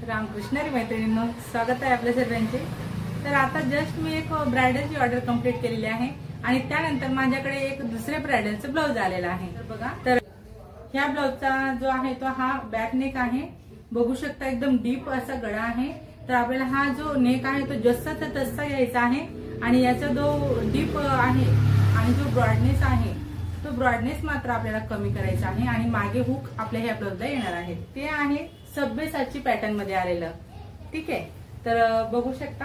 रामकृष्ण हरी मैत्रिणींनो, स्वागत आहे आपल्या सर्वांचे। तर आता जस्ट मी एक ब्रायडलची ऑर्डर कंप्लीट केलेली आहे आणि त्यानंतर माझ्याकडे एक दुसरे ब्रायडलचं ब्लाउज आलेला आहे। तर बघा, तर ह्या ब्लाउजचा जो आहे तो हा बॅक नेक आहे। बघू शकता एकदम डीप असा गळा आहे। तर आपल्याला हा जो नेक आहे तो जसाचा तसा घ्यायचा आहे आणि याचा जो डीप आहे आणि जो ब्रॉडनेस आहे तो ब्रॉडनेस मात्र आपल्याला कमी करायचा आहे आणि मागे हुक आपल्या ह्या ब्लाउजला येणार आहे। ते आहे सब्बेसाची पॅटर्न मध्ये आलेलं, ठीक आहे। तर बघू शकता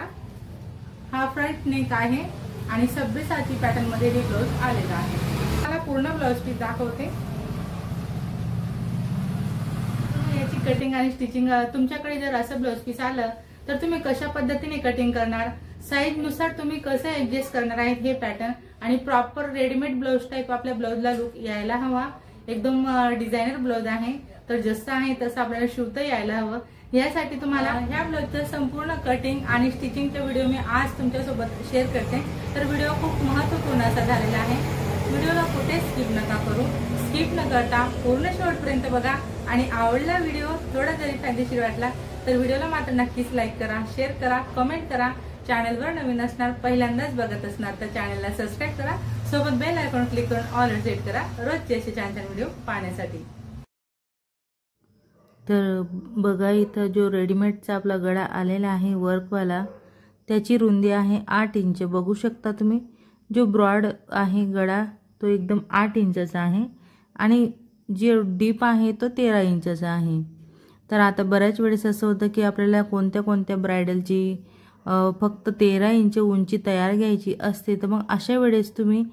हा फ्रंट नेक आहे आणि सब्बेसाची पॅटर्न मध्ये हे ब्लाउज आलेला आहे। मला पूर्ण ब्लाउज पीस दाखवते। याची कटिंग आणि स्टिचिंग तुमच्याकडे जर असं ब्लाउज पीस आलं तर तुम्ही कशा पद्धतीने कटिंग करणार, साइज नुसार तुम्ही कसं ऍडजस्ट करणार आहे हे पॅटर्न आणि प्रॉपर रेडीमेड ब्लाउज टाइप आपल्या ब्लाउजला लुक यायला हवा। एकदम डिझायनर ब्लाउज आहे, तर जसं आहे तसं आपल्याला शिवता यायला हवं। यासाठी तुम्हाला ह्या ब्लाउजचं संपूर्ण कटिंग आणि स्टिचिंगचा व्हिडिओ मी आज तुमच्यासोबत शेअर करते। तर व्हिडिओ खूप महत्त्वपूर्ण असा झालेला आहे। व्हिडिओला कुठे स्किप नका करू, स्किप न करता पूर्ण शेवटपर्यंत बघा आणि आवडला व्हिडिओ थोडा जरी फायदेशीर वाटला तर व्हिडिओला मात्र नक्कीच लाईक करा, शेअर करा, कमेंट करा। चॅनलवर नवीन असणार, पहिल्यांदाच बघत असणार तर चॅनलला सबस्क्राइब करा, सोबत बेल आयकॉन क्लिक करून ऑल सेट करा रोजचे असे छान छान व्हिडिओ पाहण्यासाठी। तर बघा, इथं जो रेडीमेडचा आपला गळा आलेला आहे वर्कवाला, त्याची रुंदी आहे 8 इंच। बघू शकता तुम्ही, जो ब्रॉड आहे गळा तो एकदम 8 इंचाचा आहे आणि जे डीप आहे तो 13 इंचाचा आहे। तर आता बऱ्याच वेळेस असं होतं की आपल्याला कोणत्या ब्रायडलची फक्त 13 इंच उंची तयार घ्यायची असते, तर मग अशा वेळेस तुम्ही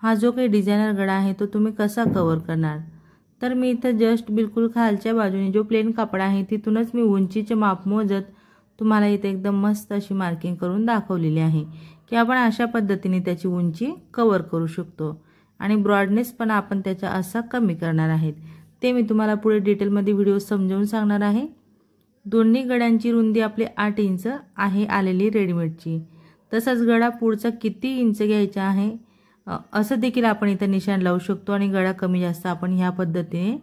हा जो काही डिझायनर गळा आहे तो तुम्ही कसा कव्हर करणार। तर मी इथं जस्ट बिलकुल खालच्या बाजूने जो प्लेन कापड आहे तिथूनच मी उंचीचे माप मोजत तुम्हाला इथे एकदम मस्त अशी मार्किंग करून दाखवलेली आहे की आपण अशा पद्धतीने त्याची उंची कव्हर करू शकतो आणि ब्रॉडनेस पण आपण त्याचा असा कमी करणार आहेत। ते मी तुम्हाला पुढे डिटेलमध्ये व्हिडिओ समजावून सांगणार आहे। दोन्ही गड्यांची रुंदी आपली 8 इंच आहे आलेली रेडीमेडची। तसंच गळा पुढचा किती इंच घ्यायचा आहे असं देखील आपण इथे निशाण लावू शकतो आणि गळा कमी जास्त आपण ह्या पद्धतीने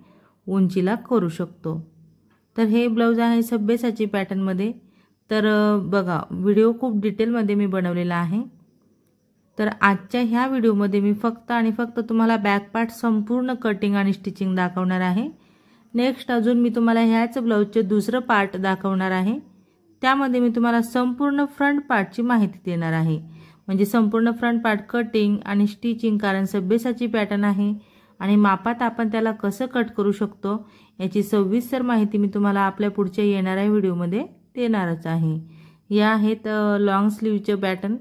उंचीला करू शकतो। तर हे ब्लाउज आहे सब्बेसाची पॅटर्नमध्ये। तर बघा, व्हिडिओ खूप डिटेलमध्ये मी बनवलेला आहे। तर आजच्या ह्या व्हिडिओमध्ये मी फक्त आणि फक्त तुम्हाला बॅक पार्ट संपूर्ण कटिंग आणि स्टिचिंग दाखवणार आहे। नेक्स्ट अजून मी तुम्हाला ह्याच ब्लाउजचे दुसरं पार्ट दाखवणार आहे, त्यामध्ये मी तुम्हाला संपूर्ण फ्रंट पार्टची माहिती देणार आहे। म्हणजे संपूर्ण फ्रंट पार्ट कटिंग आणि स्टिचिंग, कारण सब्बेसाची पॅटर्न आहे आणि मापात आपण त्याला कसं कट करू शकतो याची सविस्तर माहिती मी तुम्हाला आपल्या पुढच्या येणाऱ्या व्हिडिओमध्ये देणारच आहे। या आहेत लॉंग स्लीवचे पॅटर्न।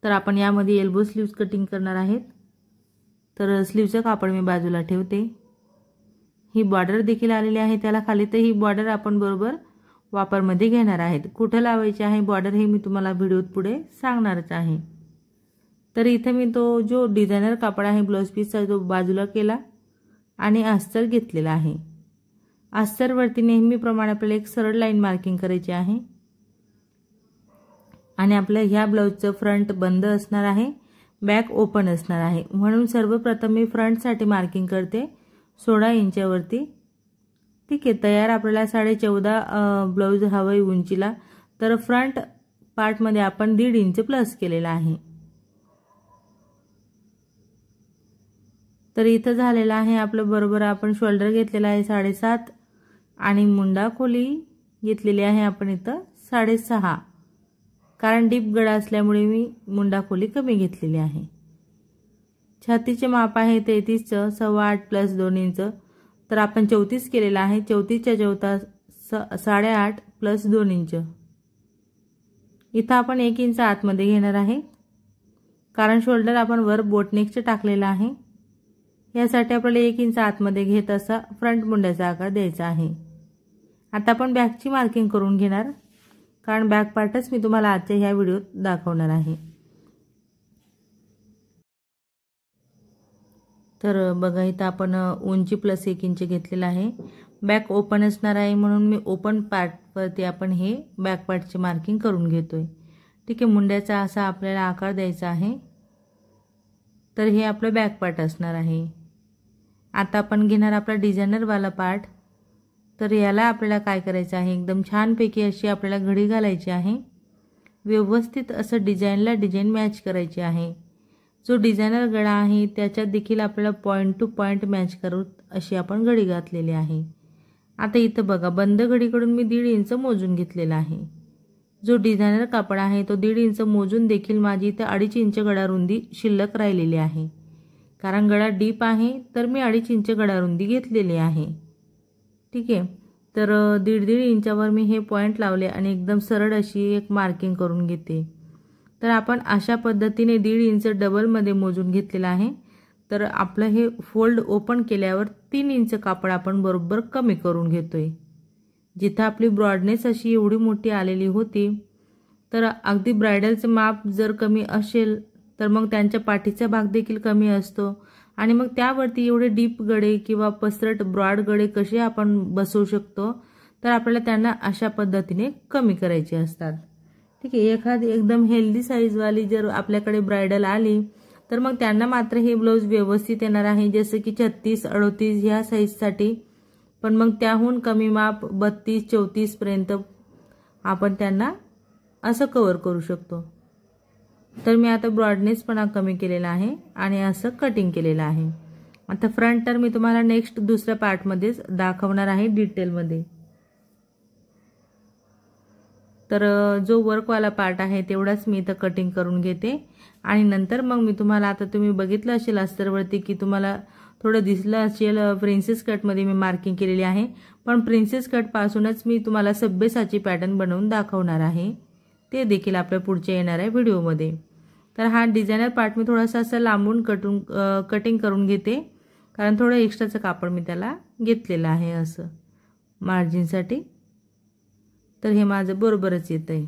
तर आपण यामध्ये एल्बो स्लीव्स कटिंग करणार आहेत। तर स्लीवचं कापड मी बाजूला ठेवते। ही बॉर्डर देखील आलेली आहे त्याला खाली, तर ही बॉर्डर आपण बरोबर वापरमध्ये घेणार आहेत। कुठं लावायची आहे बॉर्डर हे मी तुम्हाला व्हिडिओत पुढे सांगणारच आहे। तर इथे मी तो जो डिझायनर कापड आहे ब्लाउज पीसचा तो बाजूला केला आणि अस्तर घेतलेला आहे। अस्तरवरती नेहमीप्रमाणे आपल्याला एक सरळ लाईन मार्किंग करायची आहे आणि आपल्या ह्या ब्लाउजचं फ्रंट बंद असणार आहे, बॅक ओपन असणार आहे। म्हणून सर्वप्रथम मी फ्रंटसाठी मार्किंग करते 16 इंचावरती, ठीक आहे। तयार आपल्याला 14.5 ब्लाउज हवंय उंचीला, तर फ्रंट पार्टमध्ये आपण 1.5 इंच प्लस केलेला आहे। तर इथं झालेलं आहे आपलं बरोबर। आपण शोल्डर घेतलेला आहे 7.5 आणि मुंडा खोली घेतलेली आहे आपण इथं 6.5, कारण डीप गळा असल्यामुळे मी मुंडा खोली कमी घेतलेली आहे। छातीचे माप आहे 33 8.25 प्लस 2 इंच, तर आपण 34 केलेला आहे। 34च्या 14 8.5 प्लस 2 इंच। इथं आपण 1 इंच आतमध्ये घेणार आहे, कारण शोल्डर आपण वर बोटनेकचे टाकलेला आहे। यासाठी आपल्याला 1 इंच आतमध्ये घेत असा फ्रंट मुंड्याचा आकार द्यायचा आहे। आता आपण बॅकची मार्किंग करून घेणार, कारण बॅक पार्टच मी तुम्हाला आजच्या ह्या व्हिडिओत दाखवणार आहे। तर बघा, इथं आपण उंची प्लस 1 इंच घेतलेला आहे। बॅक ओपन असणार आहे म्हणून मी ओपन पार्टवरती आपण हे बॅक पार्टची मार्किंग करून घेतोय, ठीक आहे। मुंड्याचा असा आपल्याला आकार द्यायचा आहे। तर हे आपलं बॅक पार्ट असणार आहे। आता आपण घेणार आपला डिझायनरवाला पार्ट। तर याला आपल्याला काय करायचं आहे, एकदम छानपैकी अशी आपल्याला घडी घालायची आहे. व्यवस्थित असं डिझाईनला डिझाईन मॅच करायची आहे. जो डिझायनर गळा आहे त्याच्यात देखील आपल्याला पॉईंट टू पॉईंट मॅच करून अशी आपण घडी घातलेली आहे. आता इथं बघा, बंद घडीकडून मी 1.5 इंच मोजून घेतलेला आहे. जो डिझायनर कापड आहे तो 1.5 इंच मोजून देखील माझी इथं 2.5 इंच गळा रुंदी शिल्लक राहिलेली आहे. कारण गळा डीप आहे तर मी 2.5 इंच गळा रुंदी घेतलेली आहे. ठीक आहे. तर 1.5 इंचावर मी हे पॉईंट लावले आणि एकदम सरळ अशी एक मार्किंग करून घेते. तर आपण अशा पद्धतीने 1.5 इंच डबलमध्ये मोजून घेतलेला आहे. तर आपलं हे फोल्ड ओपन केल्यावर 3 इंच कापड आपण बरोबर कमी करून घेतोय. जिथं आपली ब्रॉडनेस अशी एवढी मोठी आलेली होती, तर अगदी ब्रायडलचं माप जर कमी असेल तर मग त्यांच्या पाठीचा भाग देखील कमी असतो आणि मग त्यावरती एवढे डीप गळे किंवा पसरट ब्रॉड गळे कसे आपण बसवू शकतो, तर आपल्याला त्यांना अशा पद्धतीने कमी करायचे असतात. ठीक आहे. एखादी एकदम हेल्दी साईजवाली जर आपल्याकडे ब्रायडल आली तर मग त्यांना मात्र हे ब्लाऊज व्यवस्थित येणार आहे, जसं की 36-38 ह्या साईजसाठी. पण मग त्याहून कमी माप 32-34 पर्यंत आपण त्यांना असं कव्हर करू शकतो. तर मी आता ब्रॉडनेस पण कमी केलेला आहे आणि असं कटिंग केलेलं आहे. आता फ्रंट तर मी तुम्हाला नेक्स्ट दुसऱ्या पार्टमध्येच दाखवणार आहे डिटेलमध्ये. तर जो वर्कवाला पार्ट आहे तेवढाच मी इथं कटिंग करून घेते आणि नंतर मग मी तुम्हाला, आता तुम्ही बघितलं असेल अस्तरवरती की तुम्हाला थोडं दिसलं असेल, प्रिन्सेस कटमध्ये मी मार्किंग केलेली आहे. पण प्रिन्सेस कटपासूनच मी तुम्हाला सब्बेसाची पॅटर्न बनवून दाखवणार आहे, ते देखील आपल्या पुढच्या येणाऱ्या व्हिडिओमध्ये. तर हा डिझायनर पार्ट मी थोडासा असं लांबून कटिंग करून घेते, कारण थोडं एक्स्ट्राचं कापड मी त्याला घेतलेलं आहे असं मार्जिनसाठी. तर हे माझं बरोबरच येतं आहे.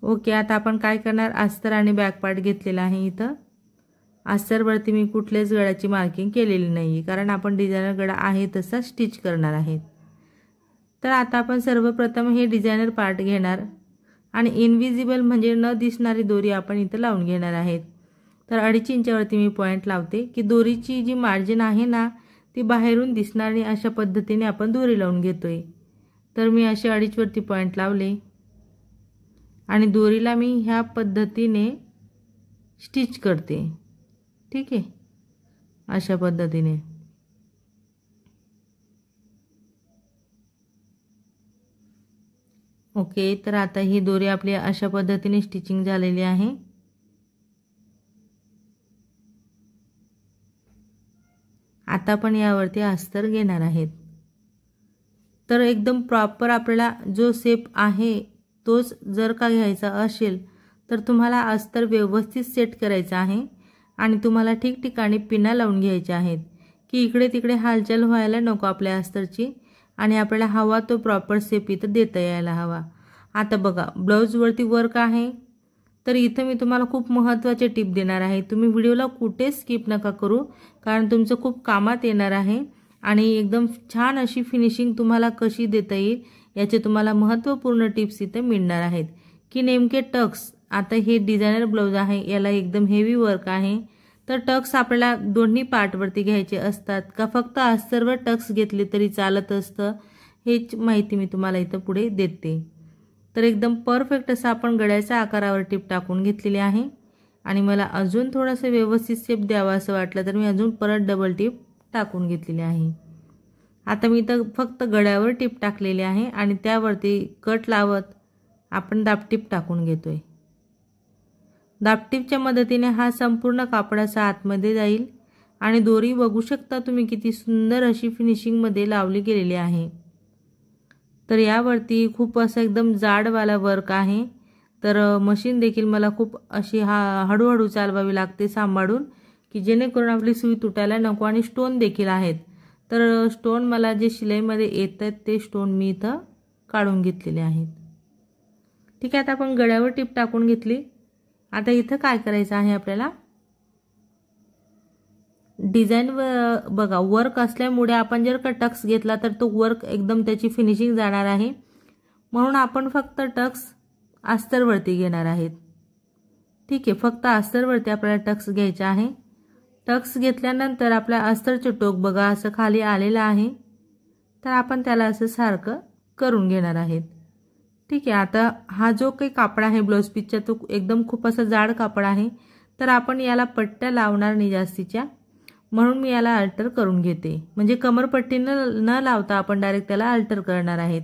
ओके. आता आपण काय करणार, अस्तर आणि बॅक पार्ट घेतलेला आहे. इथं अस्तरवरती मी कुठल्याच गळ्याची मार्किंग केलेली नाही, कारण आपण डिझायनर गळा आहे तसा स्टिच करणार आहे. तर आता आपण सर्वप्रथम हे डिझायनर पार्ट घेणार आणि इनविजिबल म्हणजे न दिसणारी दोरी आपण इथं लावून घेणार आहेत. तर 2.5 इंचावरती मी पॉईंट लावते की दोरीची जी मार्जिन आहे ना ती बाहेरून दिसणार नाही, अशा पद्धतीने आपण दोरी लावून घेतोय. तर मी असे 2.5 वरती पॉईंट लावले आणि दोरीला मी ह्या पद्धतीने स्टिच करते. ठीक आहे, अशा पद्धतीने. ओके. तर आता ही दोरी आपली अशा पद्धतीने स्टिचिंग झालेली आहे. आता आपण यावरती अस्तर घेणार आहेत. तर एकदम प्रॉपर आपल्याला जो शेप आहे तोच जर का घ्यायचा असेल तर तुम्हाला अस्तर व्यवस्थित सेट करायचं आहे आणि तुम्हाला ठिकठिकाणी पिना लावून घ्यायच्या आहेत की इकडे तिकडे हालचाल व्हायला नको आपल्या अस्तरची आणि आपल्याला हवा तो प्रॉपर शेप इथं देता यायला हवा. आता बघा, ब्लाऊजवरती वर्क आहे तर इथं मी तुम्हाला खूप महत्त्वाचे टिप देणार आहे. तुम्ही व्हिडिओला कुठेच स्किप नका करू, कारण तुमचं खूप कामात येणार आहे आणि एकदम छान अशी फिनिशिंग तुम्हाला कशी देता येईल याचे तुम्हाला महत्त्वपूर्ण टिप्स इथे मिळणार आहेत. की नेमके टक्स, आता हे डिझायनर ब्लाऊज आहे याला एकदम हेवी वर्क आहे, तर टक्स आपल्याला दोन्ही पार्टवरती घ्यायचे असतात का फक्त अस्तरवर टक्स घेतले तरी चालत असतं, हेच माहिती मी तुम्हाला इथं पुढे देते. तर एकदम परफेक्ट असं आपण गळ्याच्या आकारावर टिप टाकून घेतलेली आहे आणि मला अजून थोडंसं व्यवस्थित शेप द्यावा असं वाटलं तर मी अजून परत डबल टिप टाकून घेतलेली आहे. आता मी इथं फक्त गळ्यावर टिप टाकलेली आहे आणि त्यावरती कट लावत आपण दाबटीप टाकून घेतोय. दाबटीपच्या मदतीने हा संपूर्ण कापड असा आतमध्ये जाईल आणि दोरी बघू शकता तुम्ही किती सुंदर अशी फिनिशिंगमध्ये लावली गेलेली आहे. तर यावरती खूप असं एकदम जाडवाला वर्क आहे. तर मशीन देखील मला खूप अशी हळूहळू चालवावी लागते सांभाळून की जेणेकरून आपली सुई तुटायला नको. आणि स्टोन देखील आहेत, तर स्टोन मला जे शिलाईमध्ये येत आहेत ते स्टोन मी इथं काढून घेतलेले आहेत. ठीक आहे. आता आपण गळ्यावर टिप टाकून घेतली. आता इथं काय करायचं आहे आपल्याला, डिझाईन बघा वर्क असल्यामुळे आपण जर का टक्स घेतला तर तो वर्क एकदम त्याची फिनिशिंग जाणार आहे, म्हणून आपण फक्त टक्स अस्तरवरती घेणार आहेत. ठीक आहे, फक्त अस्तरवरती आपल्याला टक्स घ्यायचा आहे. टक्स घेतल्यानंतर आपल्या अस्तरचे टोक बघा असं खाली आलेलं आहे, तर आपण त्याला असं सारखं करून घेणार आहेत। ठीक आहे, आता हा जो काही कापड आहे ब्लाऊज पीसचा तो एकदम खूप असा जाड कापड आहे, तर आपण याला पट्ट्या लावणार नाही जास्तीच्या, म्हणून मी याला अल्टर करून घेते। म्हणजे कमरपट्टी न लावता आपण डायरेक्ट त्याला अल्टर करणार आहेत।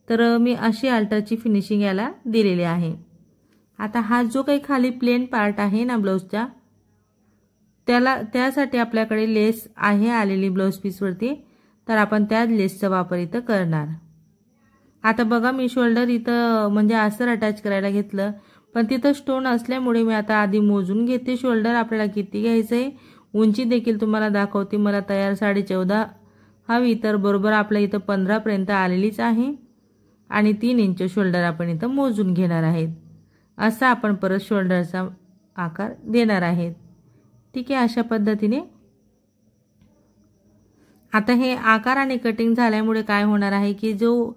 तर मी अशी अल्टरची फिनिशिंग याला दिलेली आहे। आता हा जो काही खाली प्लेन पार्ट आहे ना ब्लाऊजचा, त्यासाठी आपल्याकडे लेस आहे आलेली ब्लाऊज पीसवरती, तर आपण त्या लेसचा वापर इथं करणार। आता बघा मी शोल्डर इथं म्हणजे अस्तर अटॅच करायला घेतलं, पण तिथं स्टोन असल्यामुळे मी आता आधी मोजून घेते शोल्डर आपल्याला किती घ्यायचं आहे। उंची देखील तुम्हाला दाखवते, मला तयार 14.5 हवी, तर बरोबर आपल्या इथं 15 पर्यंत आलेलीच आहे आणि 3 इंच शोल्डर आपण इथं मोजून घेणार आहेत। असा आपण परत शोल्डरचा आकार देणार आहेत। ठीक आहे, अशा पद्धतीने। आता हे आकार आणि कटिंग झाल्यामुळे काय होणार आहे की जो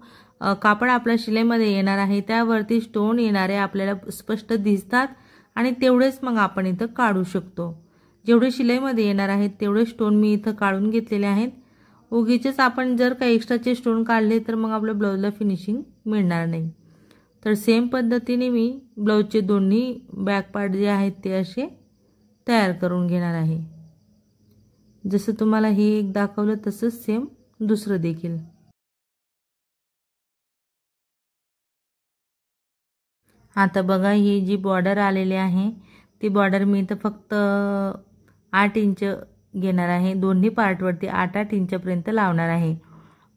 कापड आपल्या शिलाईमध्ये येणार आहे त्यावरती स्टोन येणारे आपल्याला स्पष्ट दिसतात आणि तेवढेच मग आपण इथं काढू शकतो। जेवढे शिलाईमध्ये येणार आहेत तेवढे स्टोन मी इथं काढून घेतलेले आहेत। उगीचच आपण जर काही एक्स्ट्राचे स्टोन काढले तर मग आपल्या ब्लाऊजला फिनिशिंग मिळणार नाही। तर सेम पद्धतीने मी ब्लाऊजचे दोन्ही बॅक पार्ट जे आहेत ते असे तयार करून घेणार आहे। जसं तुम्हाला हे एक दाखवलं तसंच सेम दुसरं देखील। आता बघा ही जी बॉर्डर आलेली आहे ती बॉर्डर मी इथं फक्त 8 इंच घेणार आहे। दोन्ही पार्टवरती 8-8 इंचपर्यंत लावणार आहे,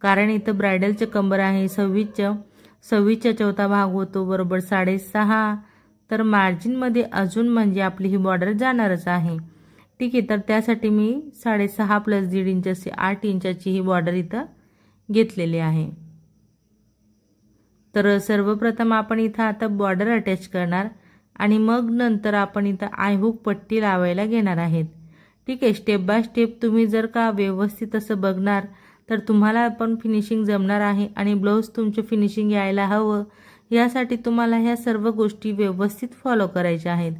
कारण इथं ब्रायडलचे कंबर आहे 26चा चौथा भाग होतो बरोबर 6.5, तर मार्जिनमध्ये अजून म्हणजे आपली ही बॉर्डर जाणारच आहे। ठीक आहे, तर त्यासाठी मी 6.5 + 1.5 इंच असे 8 इंचाची ही बॉर्डर इथं घेतलेली आहे। तर सर्वप्रथम आपण इथं आता बॉर्डर अटॅच करणार आणि मग नंतर आपण इथं आयहूक पट्टी लावायला घेणार आहेत। ठीक आहे, स्टेप बाय स्टेप तुम्ही जर का व्यवस्थित असं बघणार तर तुम्हाला पण फिनिशिंग जमणार आहे आणि ब्लाऊज तुमचं फिनिशिंग यायला हवं यासाठी तुम्हाला ह्या सर्व गोष्टी व्यवस्थित फॉलो करायच्या आहेत।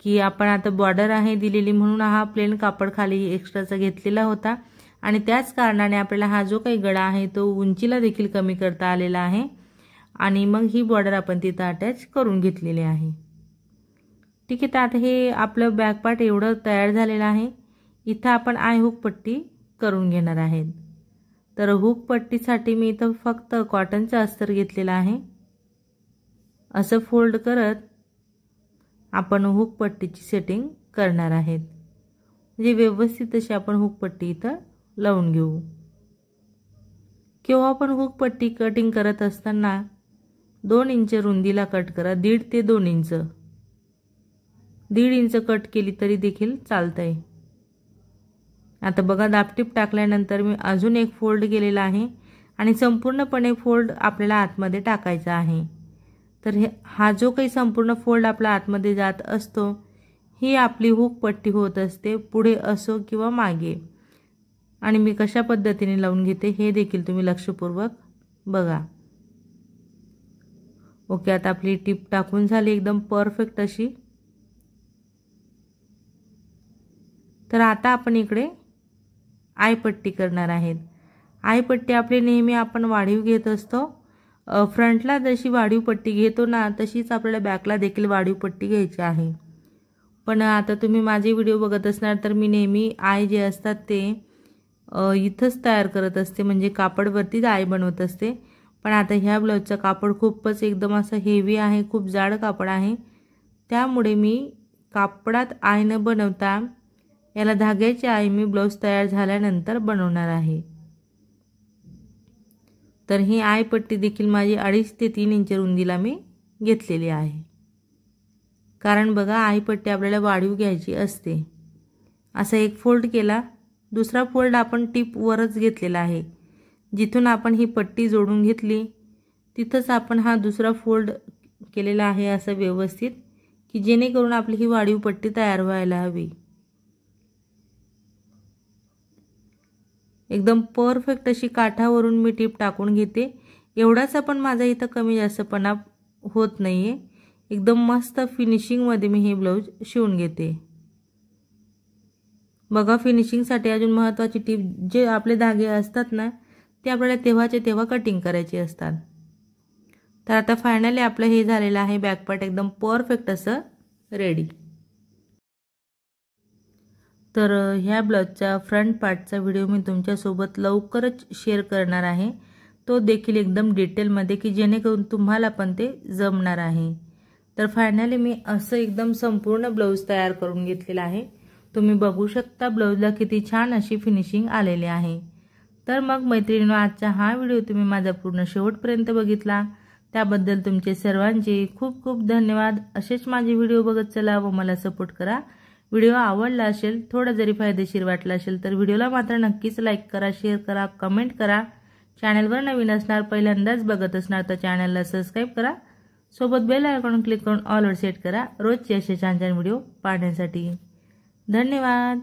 की आपण आता बॉर्डर आहे दिलेली म्हणून हा प्लेन कापड खाली एक्स्ट्राचा घेतलेला होता आणि त्याच कारणाने आपल्याला हा जो काही गळा आहे तो उंचीला देखील कमी करता आलेला आहे आणि मग ही बॉर्डर आपण तिथं अटॅच करून घेतलेली आहे। ठीक आहे, तर आता हे आपलं बॅक पार्ट एवढं तयार झालेलं आहे। इथं आपण आय हुक पट्टी करून घेणार आहेत। तर हुक पट्टीसाठी मी इथं फक्त कॉटनचं अस्तर घेतलेलं आहे। असं फोल्ड करत आपण हुक पट्टीची सेटिंग करणार आहेत, म्हणजे व्यवस्थित अशी आपण हुक पट्टी इथं लावून घेऊ। किंवा आपण हुक पट्टी कटिंग करत असताना 2 इंच रुंदीला कट करा, 1.5 ते 2 इंच, 1.5 इंच कट केली तरी देखील चालतंय। आता बघा दाबटीप टाकल्यानंतर मी अजून एक फोल्ड केलेला आहे आणि संपूर्णपणे फोल्ड आपल्याला आतमध्ये टाकायचा आहे। तर हा जो काही संपूर्ण फोल्ड आपला आतमध्ये जात असतो ही आपली हुक पट्टी होत असते, पुढे असो किंवा मागे। आणि मी कशा पद्धतीने लावून घेते हे देखील तुम्ही लक्षपूर्वक बघा। ओके, आता आपली टिप टाकून झाली एकदम परफेक्ट अशी। तर आता आपण इकडे आय पट्टी करणार आहेत। आय पट्टी आपली नेहमी आपण वाढीव घेत असतो, फ्रंटला जशी वाढीव पट्टी घेतो ना तशीच आपल्याला बॅकला देखील वाढीव पट्टी घ्यायची आहे। पण आता तुम्ही माझे व्हिडिओ बघत असणार तर मी नेहमी आय जे असतात ते इथंच तयार करत असते, म्हणजे कापडवरतीच आय बनवत असते। पण आता ह्या ब्लाऊजचं कापड खूपच एकदम असं हेवी आहे, खूप जाड कापड आहे, त्यामुळे मी कापडात आय न बनवता याला धाग्याची आय मी ब्लाऊज तयार झाल्यानंतर बनवणार आहे। तर ही आय पट्टी देखील माझी 2.5 ते 3 इंच रुंदीला मी घेतलेली आहे, कारण बघा आय पट्टी आपल्याला वाढीव घ्यायची असते। असा एक फोल्ड केला, दुसरा फोल्ड आपण टिप वरच घेतलेला आहे, जिथून आपण ही पट्टी जोडून घेतली तिथंच आपण हा दुसरा फोल्ड केलेला आहे असं व्यवस्थित, की जेणेकरून आपली ही वाढीव पट्टी तयार व्हायला हवी। एकदम परफेक्ट अशी काठावरून मी टिप टाकून घेते। एवढाच पण माझा इथं कमी जास्तपणा होत नाहीये, एकदम मस्त फिनिशिंगमध्ये मी हे ब्लाऊज शिवून घेते। बघा फिनिशिंगसाठी अजून महत्त्वाची टिप, जे आपले धागे असतात ना ते आपल्याला तेव्हाचे तेव्हा कटिंग करायचे असतात। तर आता फायनली आपलं हे झालेलं आहे बॅक पार्ट एकदम परफेक्ट असं रेडी। तर ह्या ब्लाउजचा फ्रंट पार्टचा व्हिडिओ मी तुमच्यासोबत लवकरच शेअर करणार आहे, तो देखील एकदम डिटेलमध्ये की जेणेकरून तुम्हाला पण ते जमणार आहे। तर फायनली मी असं एकदम संपूर्ण ब्लाउज तयार करून घेतलेला आहे। तुम्ही बघू शकता ब्लाउजला किती छान अशी फिनिशिंग आलेली आहे। तर मग मैत्रिणींनो, आजचा हा व्हिडिओ तुम्ही माझा पूर्ण शेवटपर्यंत बघितला त्याबद्दल तुमचे सर्वांचे खूप खूप धन्यवाद। असेच माझे व्हिडिओ बघत चला व मला सपोर्ट करा। व्हिडिओ आवडला असेल, थोडा जरी फायदेशीर वाटला असेल तर व्हिडिओला मात्र नक्कीच लाईक करा, शेअर करा, कमेंट करा। चॅनलवर नवीन असणार, पहिल्यांदाच बघत असणार तर चॅनलला सबस्क्राइब करा, सोबत बेल आयकॉन क्लिक करून ऑलवर सेट करा रोजचे असे छान छान व्हिडिओ पाहण्यासाठी। धन्यवाद।